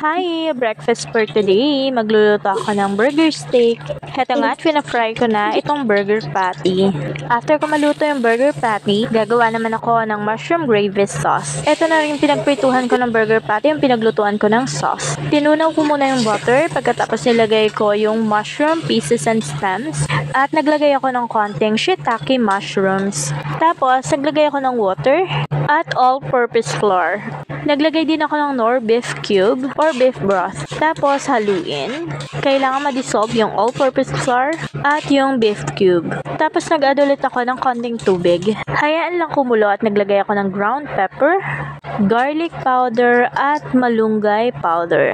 Hi! Breakfast for today. Magluluto ako ng burger steak. Heto nga at pinafry ko na itong burger patty. After ko maluto yung burger patty, gagawa naman ako ng mushroom gravy sauce. Ito na rin pinagprituhan ko ng burger patty, yung pinaglutuan ko ng sauce. Tinunaw ko muna yung butter, pagkatapos nilagay ko yung mushroom pieces and stems. At naglagay ako ng konting shiitake mushrooms. Tapos, naglagay ako ng water at all-purpose flour. Naglagay din ako ng nor beef cube or beef broth. Tapos, haluin. Kailangan ma-dissolve yung all-purpose flour at yung beef cube. Tapos, nag-add ulit ako ng konting tubig. Hayaan lang kumulo at naglagay ako ng ground pepper, garlic powder, at malunggay powder.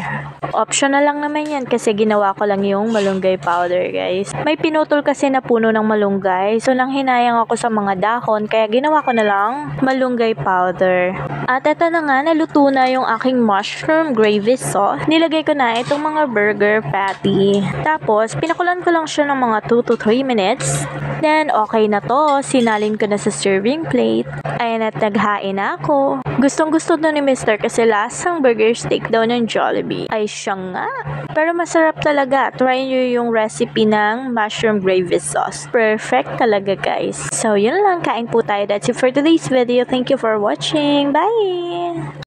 Optional lang naman yan kasi ginawa ko lang yung malunggay powder, guys. May pinutol kasi na puno ng malunggay. So, nang hinayang ako sa mga dahon, kaya ginawa ko na lang malunggay powder. At eto na nga, naluto na yung aking mushroom gravy sauce. Nilagay ko na itong mga burger patty. Tapos, pinakulan ko lang siya ng mga 2 to 3 minutes. Then, okay na to. Sinalin ko na sa serving plate. Ayan at naghain na ako. Gustong gusto to ni Mr. kasi lasang burger steak daw ng Jollibee. Ay siya nga. Pero masarap talaga. Try nyo yung recipe ng mushroom gravy sauce. Perfect talaga, guys. So, yun lang. Kain po tayo. That's it for today's video. Thank you for watching. Bye!